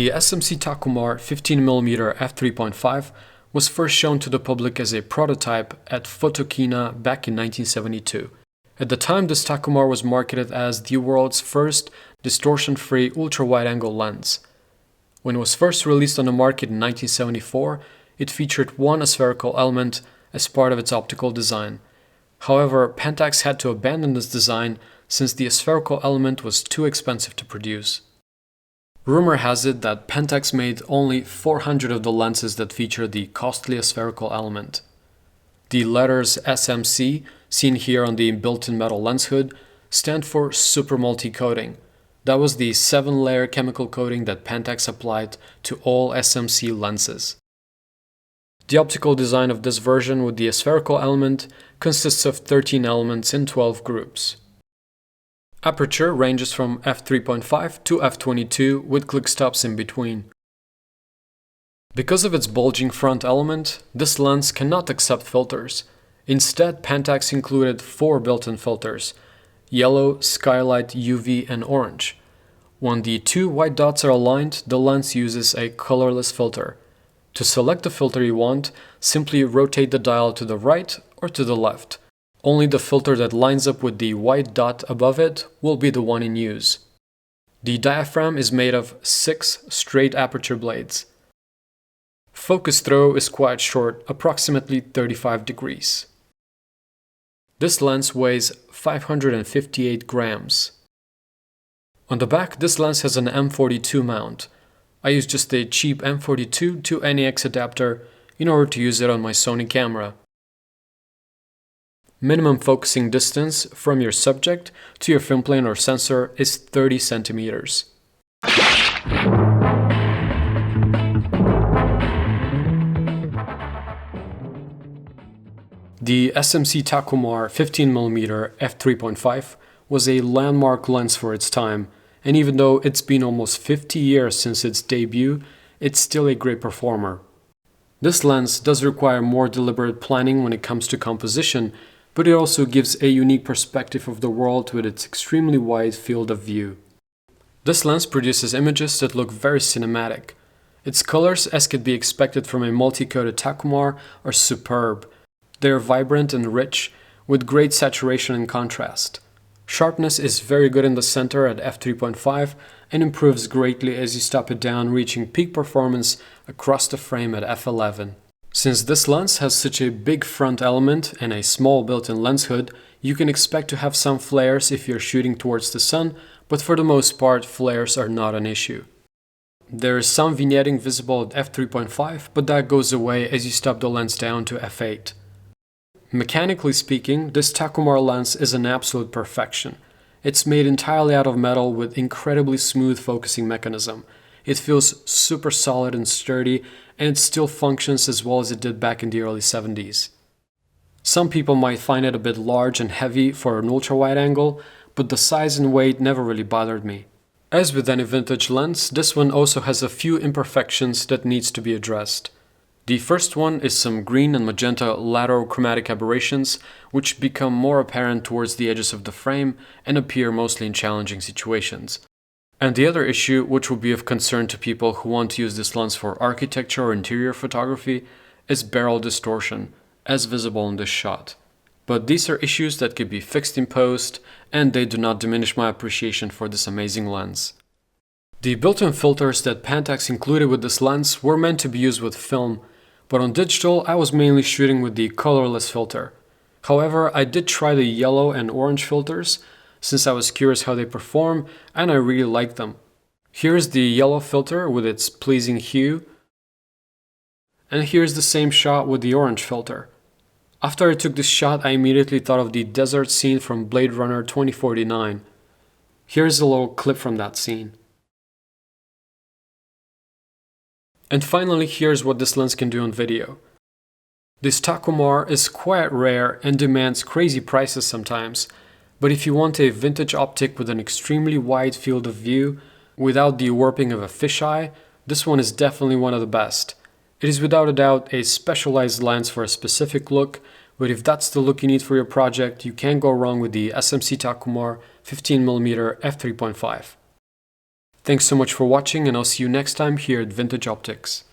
The SMC Takumar 15mm f3.5 was first shown to the public as a prototype at Photokina back in 1972. At the time, this Takumar was marketed as the world's first distortion-free ultra-wide-angle lens. When it was first released on the market in 1974, it featured one aspherical element as part of its optical design. However, Pentax had to abandon this design since the aspherical element was too expensive to produce. Rumor has it that Pentax made only 400 of the lenses that feature the costly aspherical element. The letters SMC, seen here on the built-in metal lens hood, stand for super multi-coating. That was the 7-layer chemical coating that Pentax applied to all SMC lenses. The optical design of this version with the aspherical element consists of 13 elements in 12 groups. Aperture ranges from f3.5 to f22 with click stops in between. Because of its bulging front element, this lens cannot accept filters. Instead, Pentax included 4 built-in filters: yellow, skylight, UV, and orange. When the 2 white dots are aligned, the lens uses a colorless filter. To select the filter you want, simply rotate the dial to the right or to the left. Only the filter that lines up with the white dot above it will be the one in use. The diaphragm is made of 6 straight aperture blades. Focus throw is quite short, approximately 35 degrees. This lens weighs 558 grams. On the back, this lens has an M42 mount. I use just a cheap M42 to NEX adapter in order to use it on my Sony camera. Minimum focusing distance from your subject to your film plane or sensor is 30 centimeters. The SMC Takumar 15mm f3.5 was a landmark lens for its time, and even though it's been almost 50 years since its debut, it's still a great performer. This lens does require more deliberate planning when it comes to composition, but it also gives a unique perspective of the world with its extremely wide field of view. This lens produces images that look very cinematic. Its colors, as could be expected from a multi-coated Takumar, are superb. They are vibrant and rich, with great saturation and contrast. Sharpness is very good in the center at f3.5 and improves greatly as you stop it down, reaching peak performance across the frame at f11. Since this lens has such a big front element and a small built-in lens hood, you can expect to have some flares if you're shooting towards the sun, but for the most part, flares are not an issue. There is some vignetting visible at f3.5, but that goes away as you stop the lens down to f8. Mechanically speaking, this Takumar lens is an absolute perfection. It's made entirely out of metal with incredibly smooth focusing mechanism. It feels super solid and sturdy, and it still functions as well as it did back in the early 70s. Some people might find it a bit large and heavy for an ultra-wide angle, but the size and weight never really bothered me. As with any vintage lens, this one also has a few imperfections that needs to be addressed. The first one is some green and magenta lateral chromatic aberrations, which become more apparent towards the edges of the frame and appear mostly in challenging situations. And the other issue, which will be of concern to people who want to use this lens for architecture or interior photography, is barrel distortion, as visible in this shot. But these are issues that could be fixed in post, and they do not diminish my appreciation for this amazing lens. The built-in filters that Pentax included with this lens were meant to be used with film, but on digital I was mainly shooting with the colorless filter. However, I did try the yellow and orange filters, since I was curious how they perform, and I really liked them. Here's the yellow filter with its pleasing hue, and here's the same shot with the orange filter. After I took this shot, I immediately thought of the desert scene from Blade Runner 2049. Here's a little clip from that scene. And finally, here's what this lens can do on video. This Takumar is quite rare and demands crazy prices sometimes, but if you want a vintage optic with an extremely wide field of view, without the warping of a fisheye, this one is definitely one of the best. It is without a doubt a specialized lens for a specific look, but if that's the look you need for your project, you can't go wrong with the SMC Takumar 15mm f3.5. Thanks so much for watching, and I'll see you next time here at Vintage Optics.